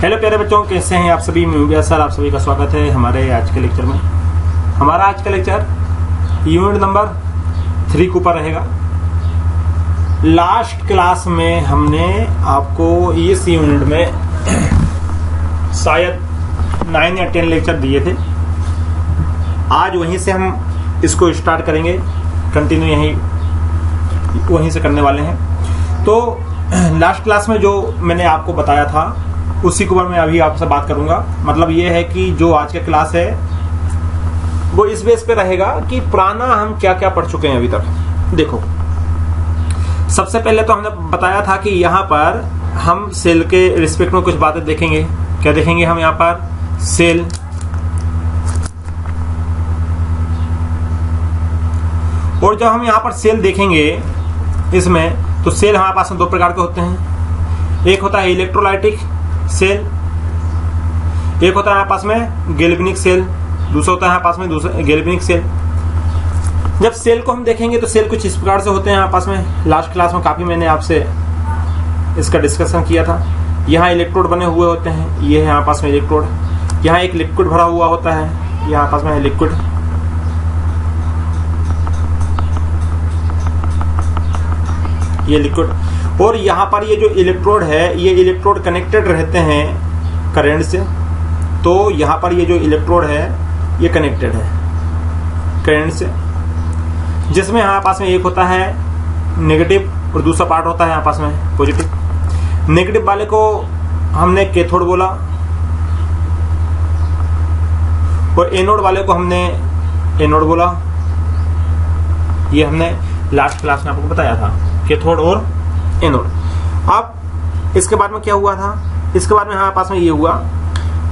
Hello प्यारे बच्चों, कैसे हैं आप सभी। मैं हूं सर, आप सभी का स्वागत है हमारे आज के लेक्चर में। हमारा आज का लेक्चर यूनिट नंबर 3 के ऊपर रहेगा। लास्ट क्लास में हमने आपको इस यूनिट में शायद 9 या 10 लेक्चर दिए थे। आज वहीं से हम इसको स्टार्ट करेंगे, कंटिन्यू वहीं से करने वाले हैं। तो लास्ट क्लास में जो मैंने आपको बताया था उसी के ऊपर मैं अभी आपसे बात करूंगा। मतलब ये है कि जो आज का क्लास है वो इस बेस पे रहेगा कि पुराना हम क्या क्या पढ़ चुके हैं अभी तक। देखो, सबसे पहले तो हमने बताया था कि यहाँ पर हम सेल के रिस्पेक्ट में कुछ बातें देखेंगे। क्या देखेंगे हम यहाँ पर? सेल, और जब हम यहाँ पर सेल देखेंगे इसमें, तो सेल हमारे पास में 2 प्रकार के होते हैं। एक होता है इलेक्ट्रोलाइटिक सेल, एक होता है हमारे पास में गैल्वेनिक सेल, दूसरा होता है हमारे पास में दूसरा गैल्वेनिक सेल। जब सेल को हम देखेंगे तो सेल कुछ इस प्रकार से होते हैं हमारे पास में। लास्ट क्लास में काफी मैंने आपसे इसका डिस्कशन किया था। यहाँ इलेक्ट्रोड बने हुए होते हैं, ये है हमारे पास में इलेक्ट्रोड। यहाँ एक लिक्विड भरा हुआ होता है, यहाँ पास में है लिक्विड। ये लिक्विड, और यहाँ पर ये जो इलेक्ट्रोड है, ये इलेक्ट्रोड कनेक्टेड रहते हैं करंट से। तो यहाँ पर ये जो इलेक्ट्रोड है ये कनेक्टेड है करंट से, जिसमें यहाँ पास में एक होता है नेगेटिव और दूसरा पार्ट होता है यहाँ पास में पॉजिटिव। नेगेटिव वाले को हमने कैथोड बोला और एनोड वाले को हमने एनोड बोला। ये हमने लास्ट क्लास में आपको बताया था, कैथोड और एनोड। अब इसके बाद में क्या हुआ था? इसके बाद में हमारे पास में ये हुआ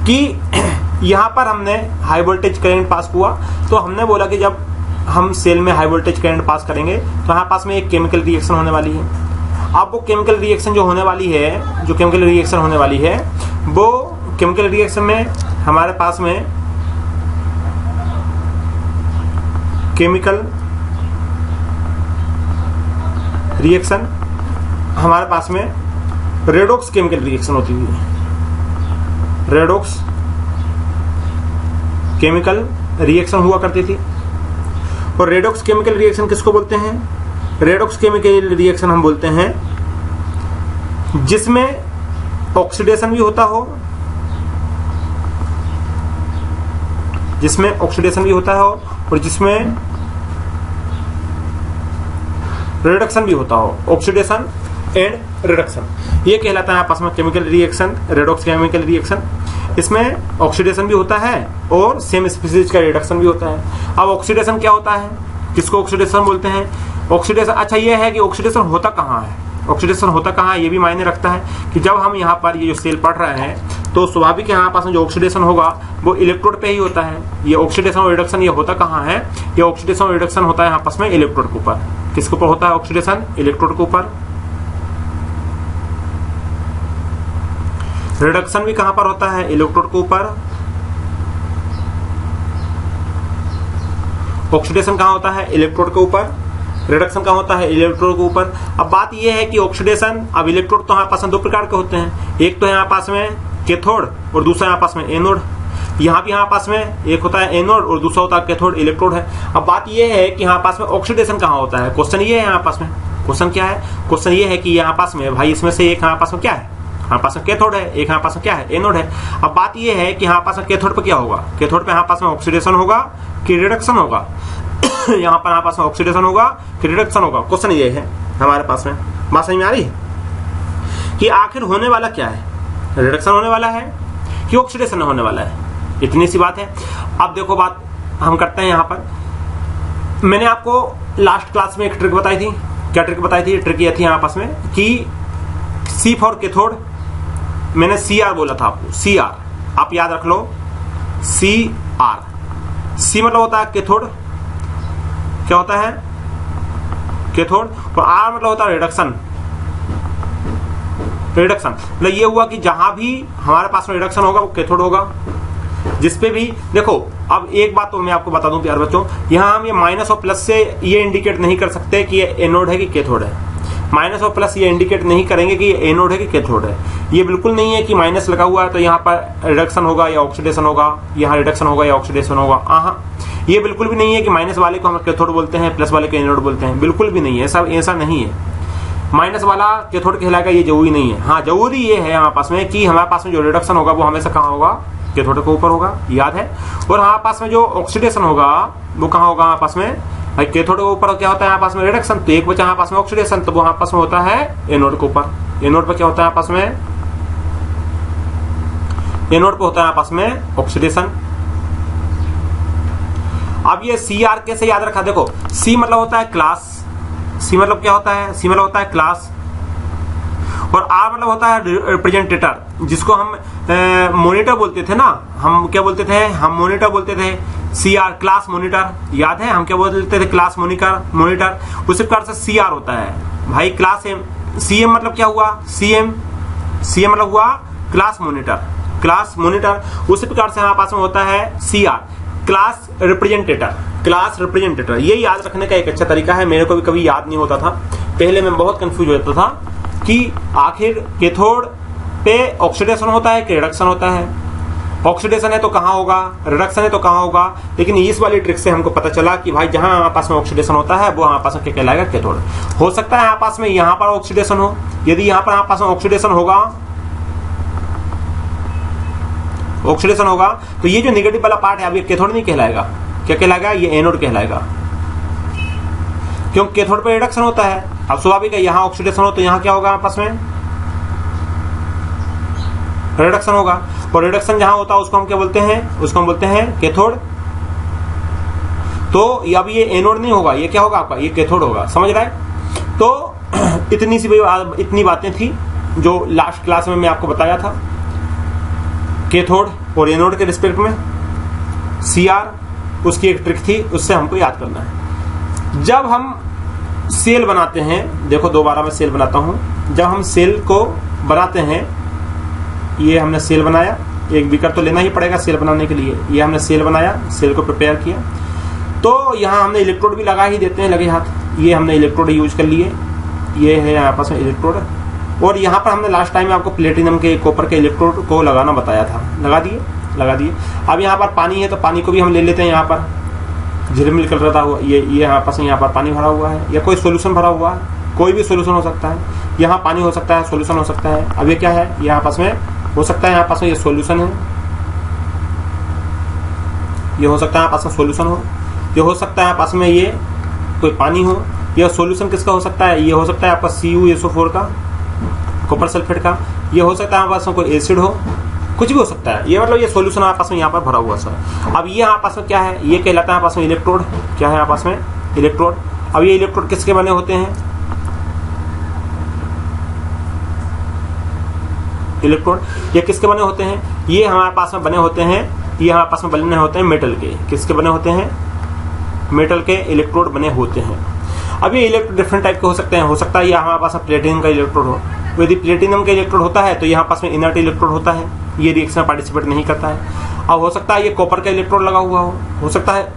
कि यहाँ पर हमने हाई वोल्टेज करंट पास हुआ। तो हमने बोला कि जब हम सेल में हाई वोल्टेज करंट पास करेंगे तो यहाँ पास में एक केमिकल रिएक्शन होने वाली है। अब वो केमिकल रिएक्शन जो होने वाली है, वो केमिकल रिएक्शन में हमारे पास में केमिकल रिएक्शन, हमारे पास में रेडॉक्स केमिकल रिएक्शन होती है। रेडॉक्स केमिकल रिएक्शन हुआ करती थी। और रेडॉक्स केमिकल रिएक्शन किसको बोलते हैं? रेडॉक्स केमिकल रिएक्शन हम बोलते हैं जिसमें ऑक्सीडेशन भी होता हो, और जिसमें रिडक्शन भी होता हो। ऑक्सीडेशन एंड रिडक्शन, ये कहलाता है आपस में chemical reaction, redox chemical reaction. इसमें ऑक्सीडेशन भी होता है और सेम स्पीसीज का रिडक्शन भी होता है। अब ऑक्सीडेशन क्या होता है, किसको ऑक्सीडेशन बोलते हैं? ऑक्सीडेशन, अच्छा ये है कि ऑक्सीडेशन होता कहाँ है। ऑक्सीडेशन होता कहाँ है ये भी मायने रखता है कि जब हम यहाँ पर ये जो सेल पढ़ रहे हैं तो स्वाभाविक यहाँ पास में जो ऑक्सीडेशन होगा वो इलेक्ट्रोड पे ही होता है। ये ऑक्सीडेशन और रिडक्शन ये होता कहाँ है? ये ऑक्सीडेशन और रिडक्शन होता है यहाँ पास में इलेक्ट्रोड के ऊपर। किसके ऊपर होता है ऑक्सीडेशन? इलेक्ट्रोड के ऊपर। रिडक्शन भी कहां पर होता है? इलेक्ट्रोड के ऊपर। ऑक्सीडेशन कहां होता है? इलेक्ट्रोड के ऊपर। रिडक्शन कहां होता है? इलेक्ट्रोड के ऊपर। अब बात यह है कि ऑक्सीडेशन, अब इलेक्ट्रोड तो हमारे पास में 2 प्रकार के होते हैं। एक तो यहाँ पास में कैथोड और दूसरा यहाँ पास में एनोड। यहाँ भी यहाँ पास में एक होता है एनोड और दूसरा होता है कैथोड, इलेक्ट्रोड है। अब बात यह है कि यहाँ पास में ऑक्सीडेशन कहाँ होता है? क्वेश्चन ये है यहाँ पास में। क्वेश्चन क्या है? क्वेश्चन ये है कि यहाँ पास में भाई इसमें से एक यहाँ पास में क्या है? यहाँ पास में कैथोड है, एक यहाँ पास में क्या है? एनोड है। अब बात यह है कि यहाँ पास में कैथोड पे क्या होगा? कैथोड पे यहाँ पास में ऑक्सीडेशन होगा कि रिडक्शन होगा? यहाँ पर यहाँ पास में ऑक्सीडेशन होगा कि रिडक्शन होगा? क्वेश्चन ये है हमारे पास में। बात समझ में आ रही है कि आखिर होने वाला क्या है? रिडक्शन होने वाला है कि ऑक्सीडेशन होने वाला है? इतनी सी बात है। अब देखो, बात हम करते हैं यहाँ पर। मैंने आपको लास्ट क्लास में एक ट्रिक बताई थी। क्या ट्रिक बताई थी? ट्रिक ये थी यहाँ पास में कि सी फॉर कैथोड, मैंने CR बोला था आपको। CR आप याद रख लो, CR। C मतलब होता है कैथोड, क्या होता है? कैथोड। और R मतलब होता है रिडक्शन। रिडक्शन मतलब ये हुआ कि जहां भी हमारे पास में रिडक्शन होगा वो कैथोड होगा। जिसपे भी देखो, अब एक बात तो मैं आपको बता दूं प्यारे बच्चों, यहाँ हम ये माइनस और प्लस से ये इंडिकेट नहीं कर सकते कि ये एनोड है कि कैथोड है। माइनस और प्लस ये इंडिकेट नहीं करेंगे कि ये एनोड है कि कैथोड है। ये बिल्कुल नहीं है कि माइनस लगा हुआ है तो यहाँ पर रिडक्शन होगा या ऑक्सीडेशन होगा, यहाँ रिडक्शन होगा या ऑक्सीडेशन होगा। हाँ, ये बिल्कुल भी नहीं है कि माइनस वाले को हम कैथोड बोलते हैं, प्लस वाले को एनोड बोलते हैं, बिल्कुल भी नहीं है, ऐसा नहीं है। माइनस वाला कैथोड कहलाएगा ये जरूरी नहीं है। हाँ, जरूरी ये है हमारे पास में कि हमारे पास में जो रिडक्शन होगा वो हमेशा कहाँ होगा, कैथोड के ऊपर होगा, याद है। और हमारे पास में जो ऑक्सीडेशन होगा वो कहाँ होगा हमारे पास में, भाई कैथोड के ऊपर क्या होता है हमारे पास में रिडक्शन, तो एक बचा हमारे पास में ऑक्सीडेशन, तो वो हमारे पास में होता है एनोड के ऊपर। एनोड पर क्या होता है हमारे पास में, एनोड पे होता है हमारे पास में ऑक्सीडेशन। अब ये Cr कैसे याद रखा, देखो C मतलब होता है क्लास, C मतलब क्या होता है, C मतलब होता है क्लास, और R मतलब होता है रिप्रेजेंटेटर, जिसको हम मॉनिटर बोलते थे ना, हम क्या बोलते थे, हम मॉनिटर बोलते थे, Cr क्लास मॉनिटर, याद है हम क्या बोलते थे, क्लास मॉनिटर। उसी प्रकार से Cr होता है भाई क्लास M। Cm मतलब क्या हुआ, Cm मतलब हुआ क्लास मॉनिटर। उसी प्रकार से हमारे पास में होता है Cr क्लास रिप्रेजेंटेटर। ये याद रखने का एक अच्छा तरीका है, मेरे को भी कभी याद नहीं होता था, पहले मैं बहुत कंफ्यूज हो जाता था कि आखिर कैथोड पे ऑक्सीडेशन होता है कि रिडक्शन होता है, ऑक्सीडेशन है तो कहाँ होगा, रिडक्शन है तो कहाँ होगा। लेकिन इस वाली ट्रिक से हमको पता चला कि भाई जहां हमारे पास में ऑक्सीडेशन होता है वो हमारे पास में क्या कहलाएगा, कैथोड। हो सकता है हमारे पास में यहाँ पर ऑक्सीडेशन हो, यदि यहाँ पर हमारे पास में ऑक्सीडेशन होगा तो ये जो नेगेटिव वाला पार्ट है अब ये कैथोड नहीं कहलाएगा, क्या कहलाएगा, ये एनोड कहलाएगा, क्योंकि कैथोड पे रिडक्शन होता है। अब स्वाभाविक है यहाँ ऑक्सीडेशन हो तो यहाँ क्या होगा हमारे पास में, रिडक्शन होगा, और रिडक्शन जहां होता है उसको हम क्या बोलते हैं, उसको हम बोलते हैं कैथोड। तो अब ये एनोड नहीं होगा, ये क्या होगा आपका, ये कैथोड होगा, समझ रहा है। तो इतनी बातें थी जो लास्ट क्लास में मैं आपको बताया था कैथोड और एनोड के रिस्पेक्ट में। Cr उसकी एक ट्रिक थी, उससे हमको याद करना है। जब हम सेल बनाते हैं, देखो दोबारा मैं सेल बनाता हूं, जब हम सेल को बनाते हैं, ये हमने सेल बनाया, एक बीकर तो लेना ही पड़ेगा सेल बनाने के लिए, ये हमने सेल बनाया, सेल को प्रिपेयर किया, तो यहाँ हमने इलेक्ट्रोड भी लगा ही देते हैं लगे हाथ, ये हमने इलेक्ट्रोड यूज कर लिए, ये है यहाँ पास में इलेक्ट्रोड, और यहाँ पर हमने लास्ट टाइम आपको प्लेटिनम के कॉपर के इलेक्ट्रोड को लगाना बताया था, लगा दिए। अब यहाँ पर पानी है तो पानी को भी हम ले लेते हैं, यहाँ पर झिलमिल कर रहा था ये यहाँ पास, यहाँ पर पानी भरा हुआ है या कोई सोल्यूशन भरा हुआ है, कोई भी सोल्यूशन हो सकता है, यहाँ पानी हो सकता है, सोल्यूशन हो सकता है। अब ये क्या है, यहाँ पास में हो सकता है, यहाँ पास में ये सोल्यूशन है, ये हो सकता है यहाँ पास में सोल्यूशन हो, ये हो सकता है यहाँ पास में ये कोई पानी हो, यह सोल्यूशन किसका हो सकता है, ये हो सकता है आपका CuSO4 का, कॉपर सल्फेट का, ये हो सकता है हमारे पास में कोई एसिड हो, कुछ भी हो सकता है, ये मतलब ये सॉल्यूशन हमारे पास में यहाँ पर भरा हुआ सर। अब ये हमारे पास में क्या है, ये कहलाता है हमारे पास में इलेक्ट्रोड, क्या है हमारे पास में, इलेक्ट्रोड। अब ये इलेक्ट्रोड किसके बने होते हैं, इलेक्ट्रोड ये किसके बने होते हैं, ये हमारे पास में बने होते हैं, ये हमारे पास में बने होते हैं मेटल के, किसके बने होते हैं, मेटल के इलेक्ट्रोड बने होते हैं। अब ये इलेक्ट्रोड डिफरेंट टाइप के हो सकते हैं, हो सकता है ये हमारे पास में प्लेटिनम का इलेक्ट्रोड हो, यदि प्लेटिनम का इलेक्ट्रोड होता है तो यहाँ पास में इनर्ट इलेक्ट्रोड होता है, ये रिएक्शन में पार्टिसिपेट नहीं करता है। अब हो सकता है ये कॉपर का इलेक्ट्रोड लगा हुआ हो सकता है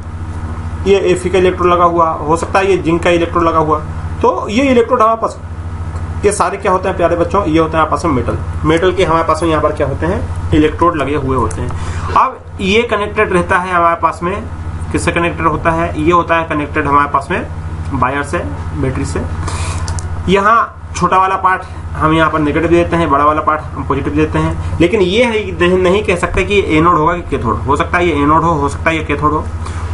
ये Fe का इलेक्ट्रोड लगा हुआ, हो सकता है ये जिंक का इलेक्ट्रोड लगा हुआ, तो ये इलेक्ट्रोड हमारे पास, ये सारे क्या होते हैं प्यारे बच्चों, ये होते हैं हमारे पास में मेटल के हमारे पास में यहाँ पर क्या होते हैं, इलेक्ट्रोड लगे हुए होते हैं। अब ये कनेक्टेड रहता है हमारे पास में, किससे कनेक्टेड होता है, ये होता है कनेक्टेड हमारे पास में वायर से, बैटरी से। यहाँ छोटा वाला पार्ट हम यहाँ पर नेगेटिव देते हैं, बड़ा वाला पार्ट हम पॉजिटिव देते हैं, लेकिन ये नहीं कह सकते कि ये एनोड होगा कि कैथोड, हो सकता है ये एनोड हो सकता है ये कैथोड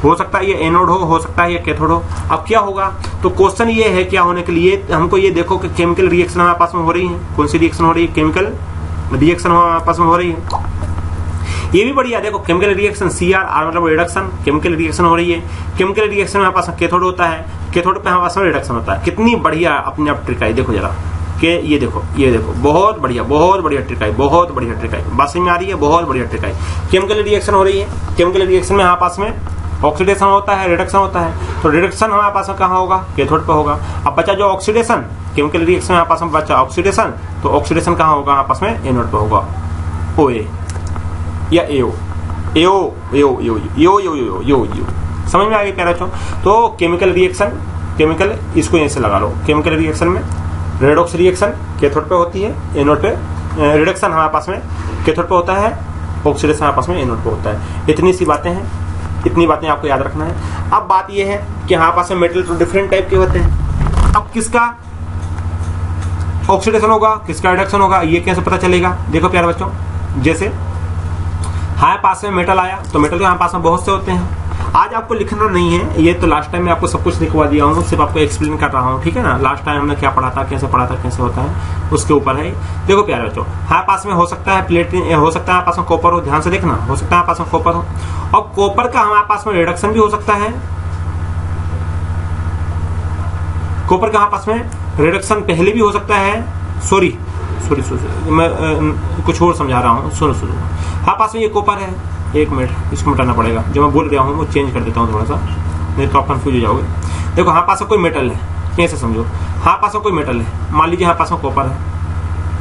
हो सकता है ये एनोड हो सकता है ये कैथोड हो। अब क्या होगा, तो क्वेश्चन ये है क्या होने के लिए, हमको ये देखो कि केमिकल रिएक्शन हमारे पास में हो रही है, कौन सी रिएक्शन हो रही है, केमिकल रिएक्शन हमारे पास में हो रही है, ये भी बढ़िया, देखो केमिकल रिएक्शन Cr मतलब रिडक्शन, केमिकल रिएक्शन हो रही है, केमिकल रिएक्शन में हमारे पास कैथोड होता है, कैथोड पे हमारे पास में रिडक्शन होता है। कितनी बढ़िया अपने आप ट्रिक आई, देखो जरा कि ये देखो बहुत बढ़िया ट्रिक आई, बहुत बढ़िया ट्रिक आई, बात समझ में आ रही है, बहुत बढ़िया ट्रिक आई। केमिकल रिएक्शन हो रही है, केमिकल रिएक्शन में हमारे पास में ऑक्सीडेशन होता है, रिडक्शन होता है, तो रिडक्शन हमारे पास में कहाँ होगा, कैथोड पे होगा। अब बचा जो ऑक्सीडेशन, केमिकल रिएक्शन हमारे पास में बचा ऑक्सीडेशन, तो ऑक्सीडेशन कहाँ होगा हमारे पास में, एनोड पे होगा, OA या AO, समझ में आ गई प्यारे बच्चों। तो केमिकल रिएक्शन, केमिकल इसको यहीं से लगा लो, केमिकल रिएक्शन में रेडॉक्स रिएक्शन कैथोड पे होती है, एनोड पे रिडक्शन हमारे पास में कैथोड पे होता है, ऑक्सीडेशन हमारे पास में एनोड पे होता है। इतनी सी बातें हैं, इतनी बातें आपको याद रखना है। अब बात यह है कि हमारे पास में मेटल तो डिफरेंट टाइप के होते हैं। अब किसका ऑक्सीडेशन होगा, किसका रिडक्शन होगा, ये कैसे पता चलेगा? देखो प्यारे बच्चों, जैसे हमारे पास में मेटल आया तो मेटल के हमारे पास में बहुत से होते हैं। आज आपको लिखना नहीं है, ये तो लास्ट टाइम में आपको सब कुछ लिखवा दिया हूँ, सिर्फ आपको एक्सप्लेन कर रहा हूँ, ठीक है ना। लास्ट टाइम हमने क्या पढ़ा था, कैसे पढ़ा था, कैसे होता है, उसके ऊपर है। देखो प्यारे बच्चों, हमारे पास में हो सकता है प्लेटिन, हो सकता है हमारे पास में कॉपर हो, ध्यान से देखना, हो सकता है हमारे पास में कॉपर हो, और कॉपर का हमारे पास में रिडक्शन भी हो सकता है। कॉपर का हमारे पास में रिडक्शन पहले भी हो सकता है, सॉरी मैं कुछ और समझा रहा हूँ, सुनो। हमारे पास में ये कॉपर है, एक मिनट इसको मिटाना पड़ेगा, जो मैं बोल रहा हूँ वो चेंज कर देता हूँ थोड़ा सा, नहीं तो आप कंफ्यूज हो जाओगे। देखो हमारे पास में कोई मेटल है, कैसे समझो, हमारे पास में कोई मेटल है, मान लीजिए हमारे पास में कॉपर है,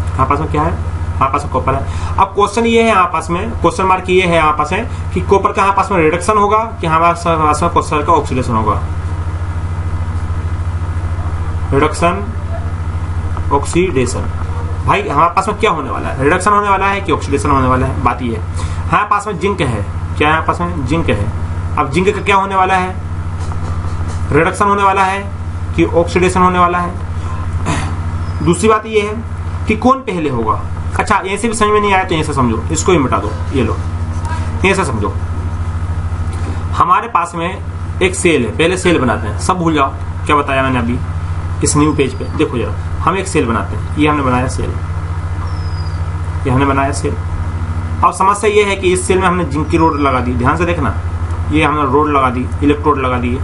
हमारे पास में क्या है, हमारे पास में कॉपर है। अब क्वेश्चन ये है हमारे पास में, क्वेश्चन मार्क ये है हमारे पास में कि कॉपर का हमारे पास में रिडक्शन होगा कि हमारे पास में कॉपर का ऑक्सीडेशन होगा। रिडक्शन ऑक्सीडेशन, भाई हमारे पास में क्या होने वाला है, रिडक्शन होने वाला है कि ऑक्सीडेशन होने वाला है? बात ये है। हमारे पास में जिंक है, क्या है हमारे पास में, जिंक है। अब जिंक का क्या होने वाला है, रिडक्शन होने वाला है कि ऑक्सीडेशन होने वाला है? दूसरी बात ये है कि कौन पहले होगा। अच्छा ऐसे भी समझ में नहीं आया तो ऐसे समझो, इसको ही मिटा दो, ये लो, ऐसे समझो। हमारे पास में एक सेल है, पहले सेल बनाते हैं, सब भूल जाओ क्या बताया मैंने अभी इस न्यू पेज पे। देखो जरा, हम एक सेल बनाते हैं, ये हमने बनाया सेल, ये हमने बनाया सेल। अब समस्या ये है कि इस सेल में हमने जिंक की रोड लगा दी, ध्यान से देखना, ये हमने रोड लगा दी, इलेक्ट्रोड लगा दिए,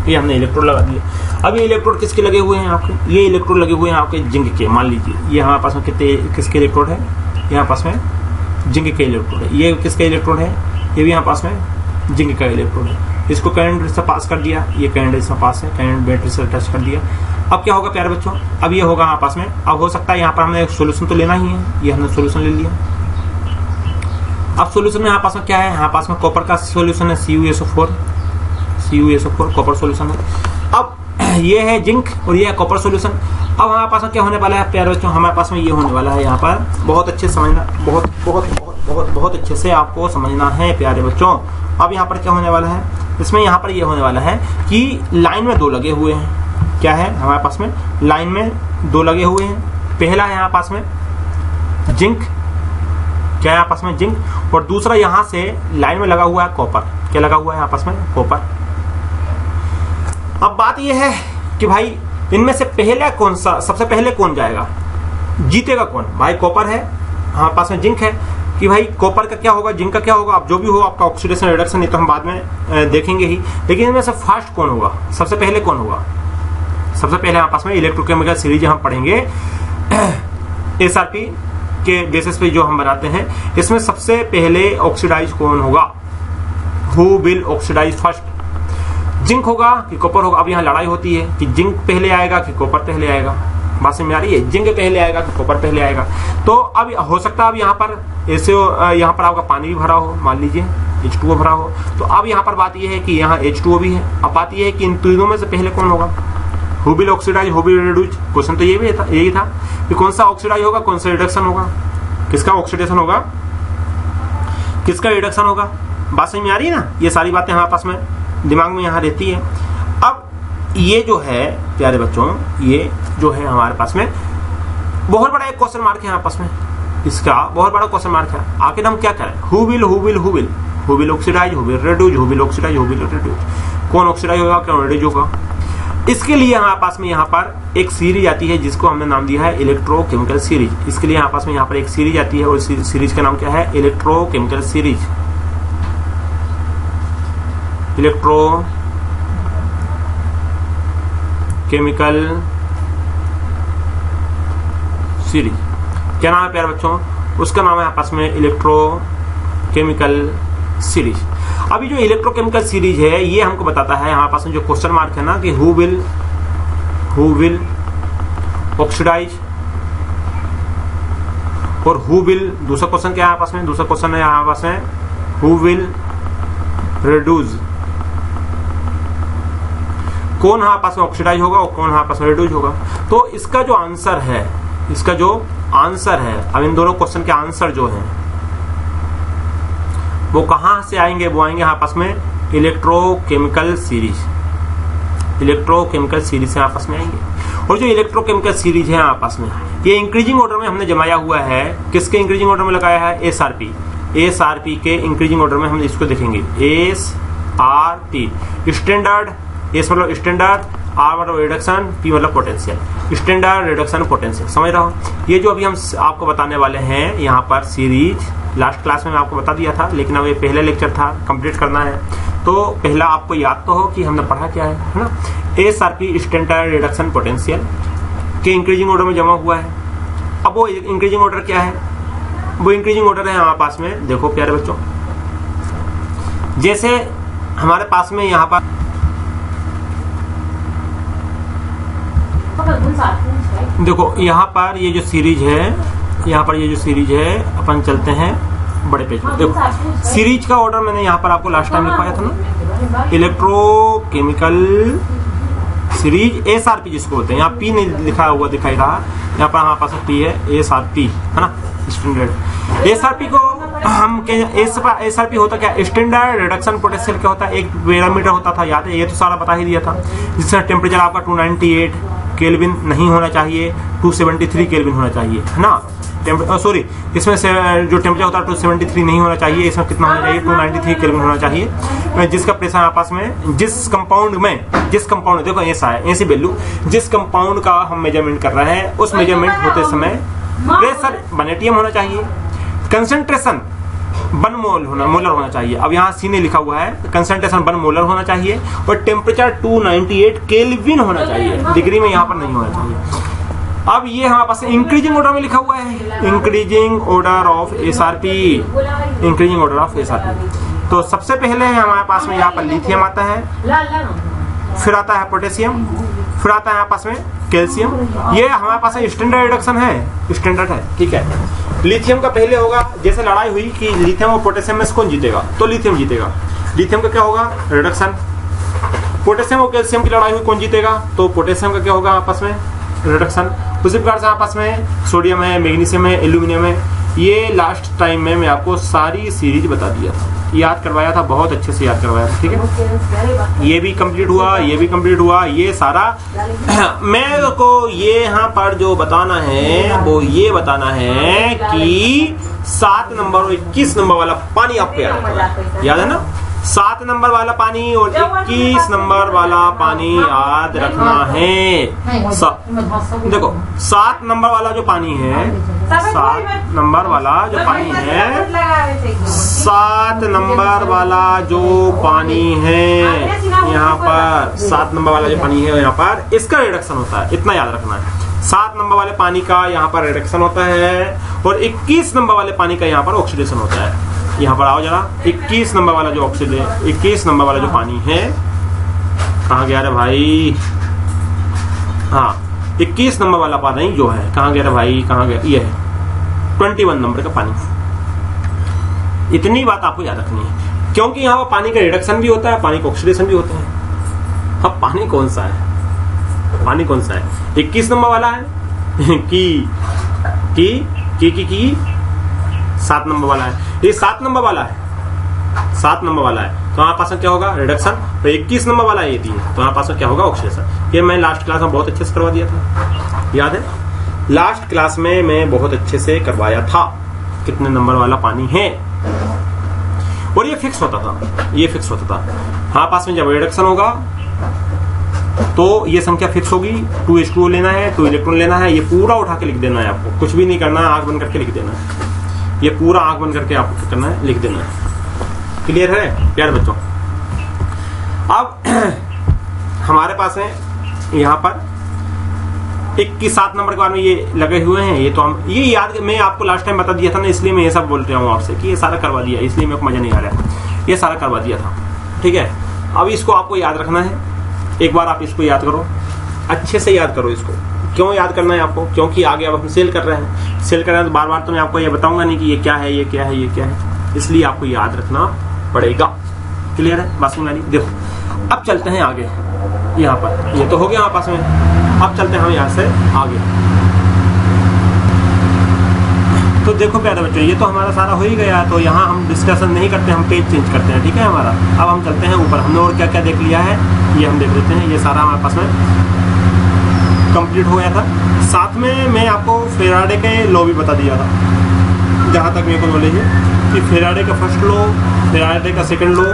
ये हमने इलेक्ट्रोड लगा दिए। अब ये इलेक्ट्रोड किसके लगे हुए हैं आपके, ये इलेक्ट्रोड लगे हुए हैं आपके जिंक के। मान लीजिए ये हमारे पास में कितने किसके इलेक्ट्रोड है, यहाँ पास में जिंक के इलेक्ट्रोड है। ये किसका इलेक्ट्रोड है, ये भी यहाँ पास में जिंक का इलेक्ट्रोड है। इसको करंट से पास कर दिया, ये करंट इसमें पास है, करंट बैटरी से टच कर दिया। अब क्या होगा प्यारे बच्चों, अब ये होगा हमारे पास में, अब हो सकता है यहाँ पर हमने एक सोल्यूशन तो लेना ही है, ये हमने सोल्यूशन ले लिया। अब सोल्यूशन में यहाँ पास में क्या है, यहाँ पास में कॉपर का सोल्यूशन है CuSO4, कॉपर सोल्यूशन है। अब ये है जिंक और ये है कॉपर सोल्यूशन। अब हमारे पास में क्या होने वाला है प्यारे बच्चों, हमारे पास में ये होने वाला है, यहाँ पर बहुत अच्छे समझना, बहुत बहुत बहुत बहुत बहुत अच्छे से आपको समझना है प्यारे बच्चों। अब यहाँ पर क्या होने वाला है, इसमें यहाँ पर ये होने वाला है कि लाइन में दो लगे हुए हैं, क्या है हमारे पास में लाइन में दो लगे हुए हैं। पहला है यहाँ पास में जिंक, क्या है यहाँ पास में जिंक, और दूसरा यहाँ से लाइन में लगा हुआ है कॉपर, क्या लगा हुआ है यहाँ पास में कॉपर। अब बात यह है कि भाई इनमें से पहले कौन सा, सबसे पहले कौन जाएगा, जीतेगा कौन? भाई कॉपर है, हमारे पास में जिंक है, कि भाई कॉपर का क्या होगा, जिंक का क्या होगा। अब जो भी हो आपका ऑक्सीडेशन रिडक्शन ये तो हम बाद में देखेंगे ही, लेकिन इनमें से फर्स्ट कौन होगा, सबसे पहले कौन होगा? सबसे पहले हमारे पास में इलेक्ट्रोकेमिकल सीरीज हम पढ़ेंगे SRP के बेसिस पे जो हम बनाते हैं, इसमें सबसे पहले ऑक्सीडाइज कौन होगा, who will oxidise first, zinc होगा कि कॉपर होगा। अब यहाँ लड़ाई होती है कि जिंक पहले आएगा कि कॉपर पहले आएगा, बात समझ में आ रही है, जिंक पहले आएगा कि कॉपर पहले आएगा। तो अब हो सकता है अब यहाँ पर ऐसे यहाँ पर आपका पानी भी भरा हो, मान लीजिए H2O भरा हो, तो अब यहाँ पर बात यह है कि यहाँ H2O भी है। अब बात यह है कि इन तीनों में से पहले कौन होगा, who will oxidise, who will reduce. Question तो यही था कि कौन सा ऑक्सीडाइज होगा, कौन सा रिडक्शन होगा, किसका ऑक्सीडेशन होगा, किसका रिडक्शन होगा। बात समझ में आ रही है ना, ये सारी बातें हमारे पास में दिमाग में यहाँ रहती है। अब ये जो है प्यारे बच्चों, ये जो है हमारे पास में बहुत बड़ा एक क्वेश्चन मार्क है हमारे पास में, इसका बहुत बड़ा क्वेश्चन मार्क है। आखिर हम क्या करें, who will oxidise, who will reduce, who will oxidise, who will reduce, कौन ऑक्सीडाइज होगा, कौन रिड्यूस होगा। इसके लिए हमारे पास में यहाँ पर एक सीरीज आती है जिसको हमने नाम दिया है इलेक्ट्रोकेमिकल सीरीज। इसके लिए हमारे पास में यहाँ पर एक सीरीज आती है और सीरीज का नाम क्या है, electrochemical series, electro chemical series. क्या नाम है प्यारे बच्चों, उसका नाम है आपस में इलेक्ट्रोकेमिकल सीरीज। अभी जो इलेक्ट्रोकेमिकल सीरीज है ये हमको बताता है हमारे पास में जो क्वेश्चन मार्क है ना कि हु विल ऑक्सीडाइज और हु विल, दूसरा क्वेश्चन क्या है आपस में, दूसरा क्वेश्चन है यहाँ पास में हु विल रिड्यूस। कौन यहाँ पास में ऑक्सीडाइज होगा और कौन यहाँ पास में रिड्यूस होगा। तो इसका जो आंसर है, इसका जो आंसर है, अब इन दोनों क्वेश्चन के आंसर जो हैं वो कहां से आएंगे, वो आएंगे यहाँ पास में इलेक्ट्रोकेमिकल सीरीज, इलेक्ट्रोकेमिकल सीरीज से आपस में आएंगे। और जो इलेक्ट्रोकेमिकल सीरीज है आपस में, ये इंक्रीजिंग ऑर्डर में हमने जमाया हुआ है। किसके इंक्रीजिंग ऑर्डर में लगाया है? एसआरपी, एसआरपी के इंक्रीजिंग ऑर्डर में हम इसको देखेंगे। एसआरपी स्टैंडर्ड, एस मतलब स्टैंडर्ड, आर मतलब रिडक्शन, पी मतलब पोटेंशियल, स्टैंडर्ड रिडक्शन पोटेंशियल। समझ रहा हो? ये जो अभी हम आपको बताने वाले हैं यहाँ पर सीरीज, लास्ट क्लास में मैं आपको बता दिया था, लेकिन अब ये पहला लेक्चर था, कंप्लीट करना है। तो पहला आपको याद तो हो कि हमने पढ़ा क्या है ना। एसआरपी स्टैंडर्ड रिडक्शन पोटेंशियल के इंक्रीजिंग ऑर्डर में जमा हुआ है। अब वो इंक्रीजिंग ऑर्डर क्या है? वो इंक्रीजिंग ऑर्डर है हमारे पास में, देखो प्यारे बच्चों, जैसे हमारे पास में यहाँ पर देखो, यहाँ पर ये जो सीरीज है, यहाँ पर ये जो सीरीज है, अपन चलते हैं बड़े पेज में। देखो सीरीज का ऑर्डर मैंने यहाँ पर आपको लास्ट टाइम लिखवाया था ना, इलेक्ट्रोकेमिकल सीरीज एसआरपी जिसको होते हैं। यहाँ पी नहीं लिखा हुआ दिखाई रहा, यहाँ पर हमारे पास पी है, एसआरपी है ना, स्टैंडर्ड। एसआरपी को हम एसआरपी होता क्या? स्टैंडर्ड रिडक्शन पोटेंशियल क्या होता है? एक पैरामीटर होता था, याद है? ये तो सारा बता ही दिया था। जिसका टेम्परेचर आपका 298 केल्विन नहीं होना चाहिए, 273 केल्विन होना चाहिए, है ना। सॉरी, इसमें से जो टेम्परेचर होता है 273 नहीं होना चाहिए, इसमें कितना होना चाहिए? 293 केल्विन होना चाहिए। जिसका प्रेशर आपस में, जिस कंपाउंड देखो ऐसा है, ऐसी वैल्यू, जिस कंपाउंड का हम मेजरमेंट कर रहे हैं उस मेजरमेंट होते समय प्रेशर 1 atm होना चाहिए, कंसंट्रेशन 1 मोलर होना चाहिए। अब यहाँ सी ने लिखा हुआ है, कंसंट्रेशन 1 मोलर होना चाहिए और टेम्परेचर 298 केल्विन होना चाहिए, डिग्री में यहाँ पर नहीं होना चाहिए। अब ये हमारे पास इंक्रीजिंग ऑर्डर में लिखा हुआ है, increasing order of SRP, increasing order of SRP. तो सबसे पहले हमारे पास में यहाँ पर लिथियम आता है, फिर आता है पोटेशियम, फिर आता है यहाँ पास में कैल्शियम। ये हमारे पास स्टैंडर्ड रिडक्शन है, स्टैंडर्ड है, ठीक है। लिथियम का पहले होगा, जैसे लड़ाई हुई कि लिथियम और पोटेशियम में कौन जीतेगा, तो लिथियम जीतेगा। लिथियम का क्या होगा? रिडक्शन। पोटेशियम और कैल्शियम की लड़ाई हुई, कौन जीतेगा? तो पोटेशियम का क्या होगा आपस में? रिडक्शन। उसी प्रकार से आपस में सोडियम है, मैग्नीशियम है, एल्यूमिनियम है। ये लास्ट टाइम में मैं आपको सारी सीरीज बता दिया था, याद करवाया था, बहुत अच्छे से याद करवाया था, ठीक है। ये भी कंप्लीट हुआ, ये भी कंप्लीट हुआ, ये सारा मेरे को ये यहाँ पर जो बताना है वो ये बताना है कि 7 नंबर और 21 नंबर वाला पानी आपको याद है ना। 7 नंबर वाला पानी और 21 नंबर वाला पानी याद रखना है। देखो 7 नंबर वाला जो पानी है, 7 नंबर वाला जो पानी है, 7 नंबर वाला जो पानी है यहाँ पर, 7 नंबर वाला जो पानी है यहाँ पर, इसका रिडक्शन होता है, इतना याद रखना है। 7 नंबर वाले पानी का यहाँ पर रिडक्शन होता है और 21 नंबर वाले पानी का यहाँ पर ऑक्सीडेशन होता है। यहाँ पर आओ जरा, 21 नंबर वाला जो ऑक्सीजन, 21 नंबर वाला जो पानी है, कहाँ गया रे भाई? हाँ, 21 नंबर वाला पानी जो है, कहाँ गया रे भाई, कहाँ गया? ये है 21 नंबर का पानी। इतनी बात आपको याद रखनी है, क्योंकि यहाँ पर पानी का रिडक्शन भी होता है, पानी का ऑक्सीडेशन भी होता है। अब पानी कौन सा है? पानी कौन सा है? 21 नंबर वाला है कि 7 नंबर वाला है। ये 7 नंबर वाला है, 7 नंबर वाला है, तो हमारे पास में क्या होगा? रिडक्शन। तो 21 नंबर वाला ये दिया, तो हमारे पास में क्या होगा? ऑक्सीडेशन। ये मैं लास्ट क्लास में बहुत अच्छे से करवा दिया था, याद है? लास्ट क्लास में मैं बहुत अच्छे से करवाया था कितने नंबर वाला पानी है, और ये फिक्स होता था, ये फिक्स होता था। हमारे पास में जब रिडक्शन होगा तो ये संख्या फिक्स होगी, 2H2O लेना है, 2 इलेक्ट्रॉन लेना है, ये पूरा उठा के लिख देना है आपको, कुछ भी नहीं करना है, आंख बंद करके लिख देना है, ये पूरा आंख बंद करके आपको क्या करना है? लिख देना है। क्लियर है प्यारे बच्चों? अब हमारे पास है यहाँ पर 7 नंबर के बारे में ये लगे हुए हैं, ये तो हम ये याद, मैं आपको लास्ट टाइम बता दिया था ना, इसलिए मैं ये सब बोल रहा हूँ आपसे कि ये सारा करवा दिया, इसलिए मेरे को मजा नहीं आ रहा है, ये सारा करवा दिया था, ठीक है। अब इसको आपको याद रखना है, एक बार आप इसको याद करो, अच्छे से याद करो इसको। क्यों याद करना है आपको? क्योंकि आगे अब हम सेल कर रहे हैं, सेल कर रहे हैं तो बार बार तो मैं आपको ये बताऊंगा नहीं कि ये क्या है, ये क्या है, ये क्या है, इसलिए आपको याद रखना पड़ेगा। क्लियर है? बात समझ में आई? देखो अब चलते हैं आगे। यहाँ पर। ये तो हो गया हमारे पास में। अब चलते हैं हम यहाँ से आगे। तो देखो प्यारे बच्चों, ये तो हमारा सारा हो ही गया। तो यहाँ हम डिस्कशन नहीं करते, हम पेज चेंज करते हैं, ठीक है हमारा। अब हम चलते हैं ऊपर। हमने और क्या क्या देख लिया है ये हम देख लेते हैं। ये सारा हमारे पास में कंप्लीट हो गया था। साथ में मैं आपको फेराडे के लॉ भी बता दिया था, जहाँ तक मेरे को नॉलेज है कि फेराडे का फर्स्ट लॉ, फेराडे का सेकंड लॉ,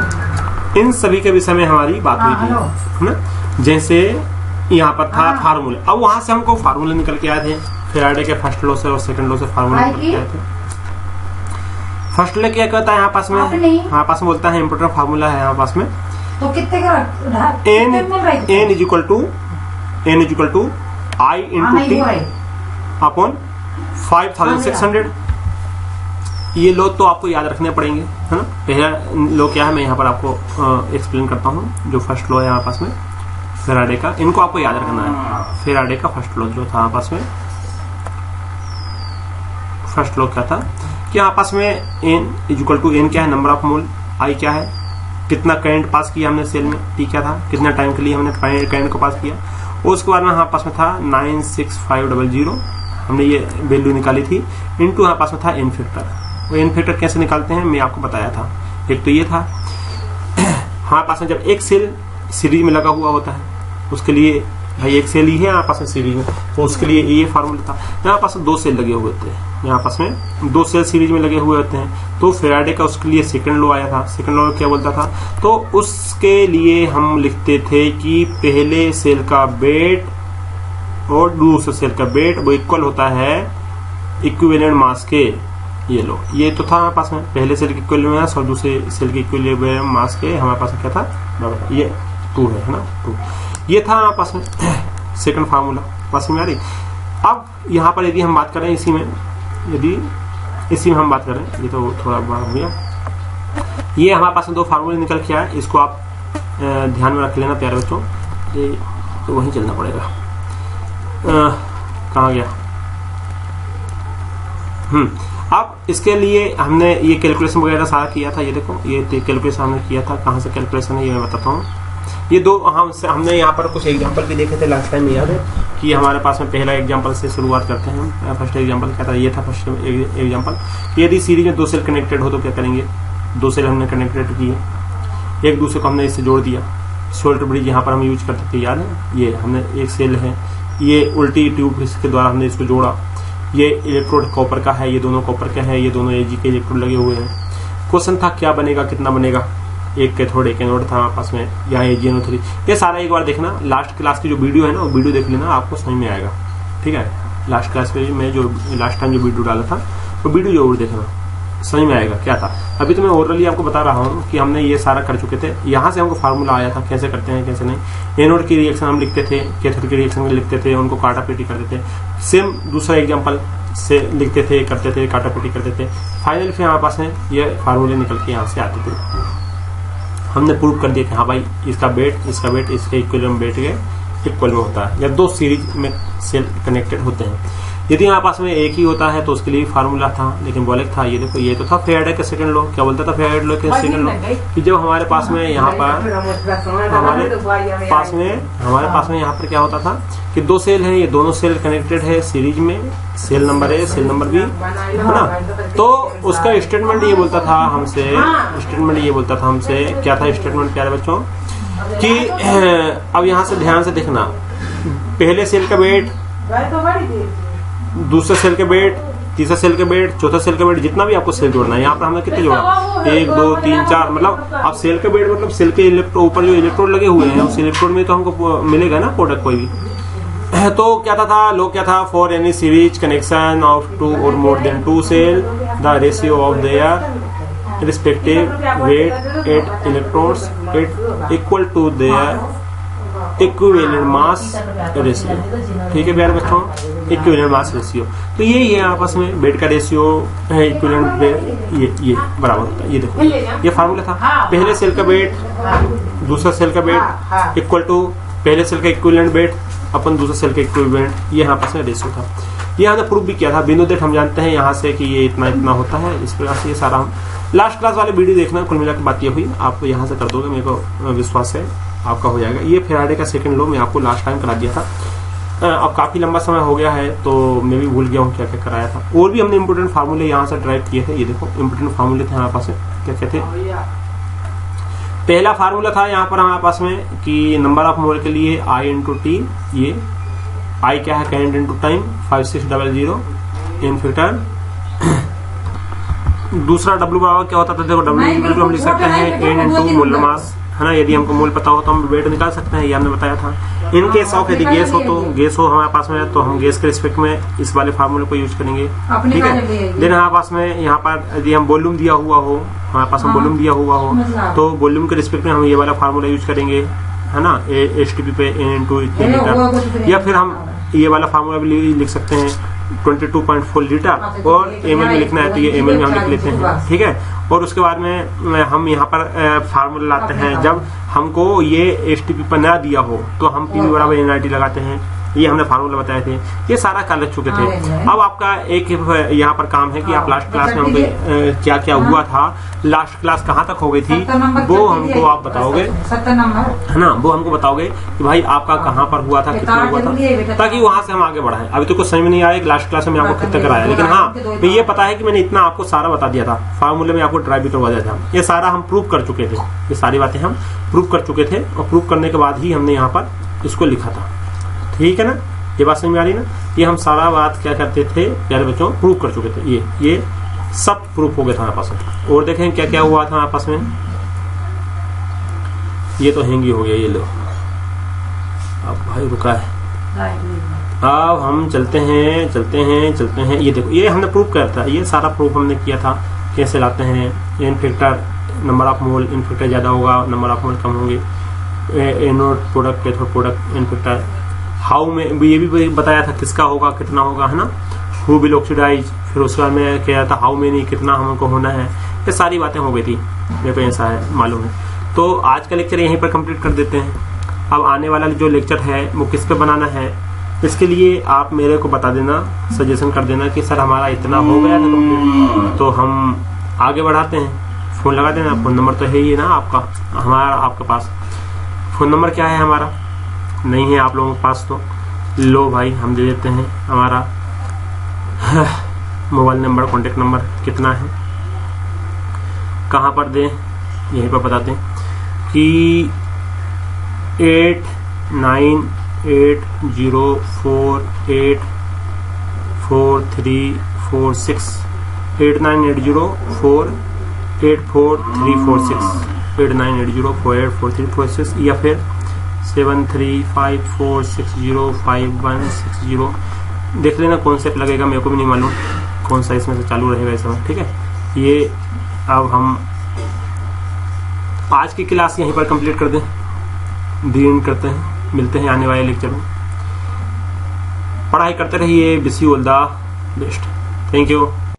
इन सभी के विषय में हमारी बात हुई थी, है ना। जैसे यहाँ पर था फार्मूले। अब वहां से हमको फार्मूले निकल के आए थे फेराडे के फर्स्ट लॉ से और सेकंड लॉ से फार्मूले निकल के आए थे। फर्स्ट लॉ क्या कहता है यहाँ पास में, हमारे पास में बोलता है इम्पोर्टेंट फार्मूला है यहाँ पास में, तो कितने का n is equal to I into T upon 5600। ये लो तो आपको याद रखने पड़ेंगे, है ना। पहला लो क्या है मैं यहाँ पर आपको एक्सप्लेन करता हूँ। जो फर्स्ट लो है यहाँ पास में फेराडे का, इनको आपको याद रखना है। फेराडे का फर्स्ट लो जो था यहाँ पास में, फर्स्ट लो क्या था कि यहाँ पास में n is equal to n क्या है, नंबर ऑफ मोल, I क्या है, कितना करंट पास किया हमने सेल में, T क्या था, कितना टाइम के लिए हमने करंट को पास किया। और उसके बाद में हमारे पास में था 96500, हमने ये वैल्यू निकाली थी, इनटू हमारे पास में था एन फैक्टर। वो एन फैक्टर कैसे निकालते हैं मैं आपको बताया था। एक तो ये था हमारे पास में जब एक सेल सीरीज में लगा हुआ होता है, उसके लिए भाई एक सेल ही है हमारे पास में सीरीज में, तो उसके लिए ये फार्मूला था। यहाँ पास में दो सेल लगे हुए थे, यहाँ पास में दो सेल सीरीज में लगे हुए होते हैं, तो फेराडे का उसके लिए सेकंड लॉ आया था। सेकंड लॉ क्या बोलता था, तो उसके लिए हम लिखते थे कि पहले सेल का वेट और दूसरे सेल का वेट वो इक्वल होता है इक्विवेलेंट मास के। ये लो, ये तो था हमारे पास में पहले सेल के इक्विवेलेंट मास और दूसरे सेल के इक्विवेलेंट मास के हमारे पास क्या था, ये 2 है ना, 2। ये था हमारे पास में सेकंड फार्मूला, पास में आ रही। अब यहाँ पर यदि हम बात करें इसी में, यदि इसी में हम बात करें, ये तो थोड़ा बड़ा हो गया। ये हमारे पास में दो फार्मूले निकल के आए, इसको आप ध्यान में रख लेना प्यारे बच्चों, ये तो वहीं चलना पड़ेगा। कहाँ गया, अब इसके लिए हमने ये कैलकुलेशन वगैरह सारा किया था। ये देखो, ये कैलकुलेशन हमने किया था। कहाँ से कैलकुलेशन है ये मैं बताता हूँ। ये दो हमने यहाँ पर कुछ एग्जांपल भी देखे थे लास्ट टाइम में, याद है कि हमारे पास में पहला एग्जांपल से शुरुआत करते हैं हम। फर्स्ट एग्जांपल क्या था, ये था फर्स्ट एग्जांपल। यदि सीरीज में दो सेल कनेक्टेड हो तो क्या करेंगे, दो सेल हमने कनेक्टेड किए, एक दूसरे को हमने इससे जोड़ दिया। सोल्ट ब्रिज यहाँ पर हम यूज करते थे, याद है। ये हमने एक सेल है, ये उल्टी ट्यूब के द्वारा हमने इसको जोड़ा। ये इलेक्ट्रोड कॉपर का है, ये दोनों कॉपर के हैं, ये दोनों एजी के इलेक्ट्रोड लगे हुए हैं। क्वेश्चन था क्या बनेगा, कितना बनेगा, एक कैथोड एक एनोड था हमारे पास में, यहाँ AgNO3। ये सारा एक बार देखना, लास्ट क्लास की जो वीडियो है ना वो वीडियो देख लेना, आपको समझ में आएगा, ठीक है। लास्ट क्लास में मैं जो लास्ट टाइम जो वीडियो डाला था वो वीडियो जरूर देखना, समझ में आएगा क्या था। अभी तो मैं ओरली आपको बता रहा हूँ कि हमने ये सारा कर चुके थे। यहाँ से हमको फार्मूला आया था कैसे करते हैं कैसे नहीं। एनोड की रिएक्शन हम लिखते थे, कैथोड की रिएक्शन लिखते थे, उनको काटापीटी करते थे। सेम दूसरा एग्जाम्पल से लिखते थे, करते थे, काटापीटी करते थे। फाइनल फिर हमारे पास में ये फार्मूले निकल के यहाँ से आते थे। हमने प्रूव कर दिया कि हाँ भाई इसका वेट इसके इक्विवेलेंट वेट के इक्वल में होता है, या दो सीरीज में सेल कनेक्टेड होते हैं। यदि हमारे पास में एक ही होता है तो उसके लिए फार्मूला था, लेकिन बोलेक था। ये देखो, ये तो था फेराडे का सेकंड लॉ। क्या बोलता था फेराडे लॉ के सेकंड लॉ, कि जब हमारे पास में यहाँ पर हमारे पास में यहाँ पर क्या होता था कि दो सेल है, ये दोनों सेल कनेक्टेड है सीरीज में, cell number A cell number B, है ना। तो उसका स्टेटमेंट ये बोलता था हमसे, क्या था स्टेटमेंट प्यारे बच्चों, कि अब यहाँ से ध्यान से देखना, पहले सेल का वेट, दूसरे सेल के वेट, तीसरा सेल के वेट, चौथा सेल का वेट, जितना भी आपको सेल जोड़ना है। यहाँ पर हमने कितने जोड़ा, 1 2 3 4, मतलब अब सेल का वेट मतलब सेल के ऊपर जो इलेक्ट्रोड लगे हुए हैं, उस इलेक्ट्रोड में तो हमको मिलेगा ना प्रोडक्ट कोई भी। तो क्या था लो, क्या था, for any series connection of 2 और more than 2 cell, the ratio of their respective weight at electrodes it equal to their equivalent mass ratio. ठीक है प्यारे बच्चों, इक्विवेलेंट मास रेशियो। तो यही है आपस में वेट का रेशियो है, इक्विवेलेंट ये बराबर होता है। ये देखो, ये फार्मूला था, पहले सेल का वेट दूसरा सेल का वेट इक्वल टू पहले सेल का इक्विवेलेंट वेट अपन दूसरे सेल का इक्विवेलेंट, ये यहाँ पर रेशियो था। ये हमने प्रूफ भी किया था, बिंदु डेट हम जानते हैं यहाँ से कि ये इतना इतना होता है। इस प्रकार से ये सारा हम लास्ट क्लास वाले वीडियो देखना, कुल मिलाकर बात ये हुई, आप यहाँ से कर दोगे, मेरे को विश्वास है। आपका हो जाएगा। ये फैराडे का सेकंड लॉ मैं आपको लास्ट टाइम करा दिया था। अब काफी लंबा समय हो गया है तो मैं भी भूल गया हूँ क्या क्या कराया था। और भी हमने इंपोर्टेंट फार्मूले यहाँ से ड्राइव किए थे। ये देखो इंपोर्टेंट फार्मूले थे हमारे पास, क्या क्या थे। पहला फार्मूला था यहाँ पर हमारे पास में कि नंबर ऑफ मोल के लिए I इंटू टी, ये I क्या है करंट इंटू टाइम 5600 इन फैक्टर। दूसरा W बराबर क्या होता था, देखो W हम लिख सकते हैं N इंटू मोलर मास, है ना। यदि हमको मोल पता हो तो हम वेट निकाल सकते हैं, ये हमने बताया था। इन केस ऑफ यदि गैस हो तो गैस हो हमारे पास में तो हम गैस के रिस्पेक्ट में इस वाले फार्मूले को यूज करेंगे, ठीक है। देन हमारे पास में यहाँ पर यदि हम वॉल्यूम दिया हुआ हो, हमारे पास में वॉल्यूम दिया हुआ हो तो वॉल्यूम के रिस्पेक्ट में हम ये वाला फार्मूला यूज करेंगे, है ना। HTP पे N इंटू इतने लीटर, या फिर हम ये वाला फार्मूला भी लिख सकते हैं 22.4 लीटर, और ml में लिखना है तो ये ml में हम लिख लेते हैं, ठीक है। और उसके बाद में हम यहाँ पर फार्मूला लाते हैं जब हमको ये HTP पर ना दिया हो तो हम PV बराबर NRT लगाते हैं। ये हमने फार्मूला बताए थे, ये सारा कर लग चुके थे। अब आपका एक यहाँ पर काम है कि आप लास्ट क्लास में हमको क्या क्या हुआ था, लास्ट क्लास कहाँ तक हो गई थी, वो हमको आप बताओगे, है ना। वो हमको बताओगे कि भाई आपका कहाँ पर हुआ था, कितना हुआ था, ताकि वहां से हम आगे बढ़ाएं। अभी तो कुछ समझ में नहीं आया लास्ट क्लास में आपको कितना कराया, लेकिन हाँ तो ये पता है कि मैंने इतना आपको सारा बता दिया था, फार्मूले में आपको ड्राइव भी करवा दिया था। ये सारा हम प्रूव कर चुके थे, ये सारी बातें हम प्रूव कर चुके थे, और प्रूव करने के बाद ही हमने यहाँ पर इसको लिखा था, ठीक है ना। ये बात समझ में आ रही ना। ये हम सारा बात क्या करते थे प्यारे बच्चों, प्रूव कर चुके थे। ये सब प्रूफ हो गया था हमारे पास में। और देखें क्या क्या हुआ था हमारे पास में। ये तो हैंगी हो गया, ये लो अब भाई रुका है। अब हम चलते हैं। ये देखो ये हमने प्रूफ किया था, ये सारा प्रूफ हमने किया था। कैसे लाते हैं, n factor number of mole, n factor ज्यादा होगा, नंबर ऑफ मोल कम होंगे, anode product cathode product n factor. How में ये भी बताया था किसका होगा कितना होगा, है ना। हु विल ऑक्सीडाइज, फिर उसके बाद में क्या था हाउ मेनी, कितना हमको होना है। ये सारी बातें हो गई थी, मेरे को ऐसा है मालूम है। तो आज का लेक्चर यहीं पर कंप्लीट कर देते हैं। अब आने वाला जो लेक्चर है वो किस पे बनाना है, इसके लिए आप मेरे को बता देना, सजेशन कर देना कि सर हमारा इतना हो गया था कंप्लीट, तो हम आगे बढ़ाते हैं। फोन लगा देना, फोन नंबर तो है ही ना आपका, हमारा आपके पास फोन नंबर क्या है हमारा, नहीं है आप लोगों के पास तो लो भाई हम दे देते हैं। हमारा मोबाइल नंबर, कॉन्टेक्ट नंबर कितना है, कहाँ पर दें, यहीं पर बताते हैं कि 8980484346 8980484346 8980484346 या फिर 7354605160। देख लेना कौन सा लगेगा, मेरे को भी नहीं मालूम कौन सा इसमें से चालू रहेगा इस समय, ठीक है। ये अब हम आज की क्लास यहीं पर कंप्लीट कर दें, दी करते हैं, मिलते हैं आने वाले लेक्चर में। पढ़ाई करते रहिए, wish you all the best, thank you.